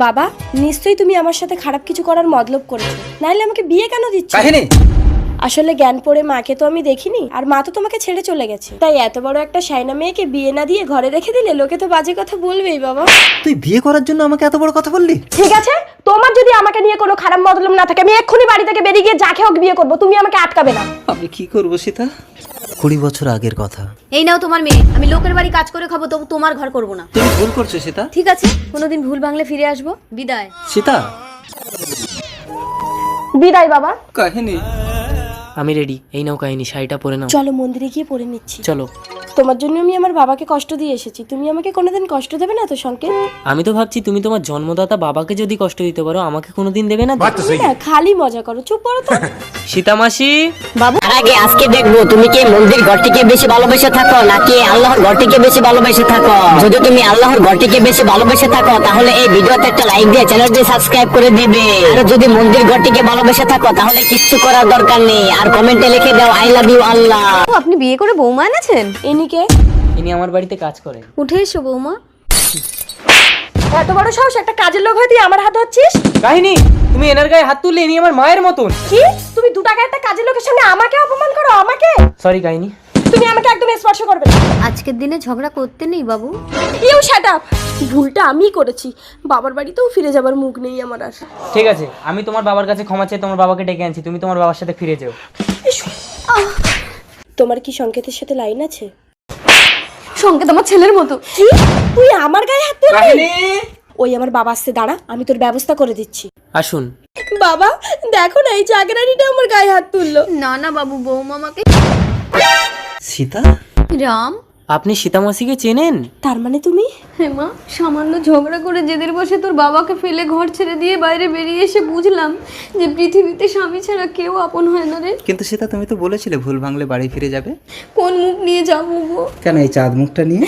বাবা, নিশ্চয়ই তুমি আমার সাথে খারাপ কিছু করার মতলব করেছো, নাহলে আমাকে বিয়ে কেন দিচ্ছ? কাহিনী আসলে জ্ঞান পড়ে মাকে তো আমি দেখিনি, আর মা তো তোমাকে ছেড়ে চলে গেছে, তাই এত বড় একটা শাইনা মেয়েকে বিয়ে না দিয়ে ঘরে রেখে দিলে লোকে তো বাজে কথা বলবেই বাবা। তুই বিয়ে করার জন্য আমাকে এত বড় কথা বললি? ঠিক আছে, তোমার যদি আমাকে নিয়ে কোনো খারাপ মতলব না থাকে, আমি এক্ষুনি বাড়ি থেকে বেরিয়ে গিয়ে যাকে হোক বিয়ে করবো, তুমি আমাকে আটকাবে না। আমি কি করবো সীতা? 20 বছর আগের কথা। এই নাও তোমার মেয়ে, আমি লোকের বাড়ি কাজ করে খাবো, তবু তোমার ঘর করবো না। তুমি ভুল করছো সীতা। ঠিক আছে, কোনোদিন ভুল ভাঙলে ফিরে আসবো। বিদায়। সীতা, বিদায় বাবা। কাহিনী আমি রেডি, এই নাও কাহিনী, শাড়িটা পরে নাও। চলো মন্দিরে গিয়ে পড়ে নিচ্ছি। চলো। তোমার জন্য আমি আমার বাবাকে কষ্ট দিয়ে এসেছি, তুমি আমাকে কোনোদিন কষ্ট দেবে না তো সংকেত? আমি তো ভাবছি তুমি তোমার জন্মদাতা বাবাকে যদি কষ্ট দিতে পারো, আমাকে কোনোদিন দেবে না? তুমি না খালি মজা করো, চুপ করো তো। সীতামাসি, তার আগে আজকে দেখবো তুমি কি মন্দির ঘরটিকে বেশি ভালোবেসে থাকো নাকি আল্লাহর ঘরটিকে বেশি ভালোবেসে থাকো। যদি তুমি আল্লাহর ঘরটিকে বেশি ভালোবেসে থাকো তাহলে এই ভিডিওতে একটা লাইক দিয়ে চ্যানেলটি সাবস্ক্রাইব করে দিবে। আর যদি মন্দির ঘরটিকে ভালোবেসে থাকো তাহলে কিচ্ছু করার দরকার নেই, আর কমেন্টে লিখে দাও আই লাভ ইউ আল্লাহ। ও, আপনি বিয়ে করে বৌমা এনেছেন? এনিকে ইনি আমার বাড়িতে কাজ করেন। উঠে এসো বৌমা। এত বড় সাহস, একটা কাজের লোক হয়ে তুই আমার হাত হচ্ছিস? কাহিনী, তুমি এনার গায়ে হাত তুললে ইনি আমার মায়ের মতন। কি তুমি 2 টাকা একটা কাজের লোকের সামনে আমাকে অপমান করো? আমাকে? সরি কাহিনী। তুমি আমাকে একদম স্পর্শ করবে না। আজকের দিনে ঝগড়া করতে নেই বাবু। You shut up. ভুলটা আমিই করেছি, বাবার বাড়িতেও ফিরে যাবার মুখ নেই আমার আর। ঠিক আছে, আমি তোমার বাবার কাছে ক্ষমা চেয়ে তোমার বাবাকে ডেকে আনছি, তুমি তোমার বাবার সাথে ফিরে যাও। তোমার কি সংকেতের সাথে লাইন আছে? সংকেত আমার ছেলের মতো। কি তুই আমার গায়ে হাত তুলবি? ওই আমার বাবা আসতে দাঁড়া, আমি তোর ব্যবস্থা করে দিচ্ছি। আসুন। বাবা দেখো না, এই চাকরানিটা আমার গায়ে হাত তুললো। না না বাবু, বৌমা আমাকে। সীতা, রাম, আপনি সীতামাসিকে চেনেন? তার মানে তুমি? হ্যাঁ মা, সামান্য ঝগড়া করে জেদের বসে তোর বাবাকে ফেলে ঘর ছেড়ে দিয়ে বাইরে বেরিয়ে এসে বুঝলাম যে পৃথিবীতে স্বামী ছাড়া কেউ আপন হয় না রে। কিন্তু সীতা তুমি তো বলেছিলে ভুল ভাঙলে বাড়ি ফিরে যাবে। কোন মুখ নিয়ে যাবো গো? কেন এই চাঁদ মুখটা নিয়ে?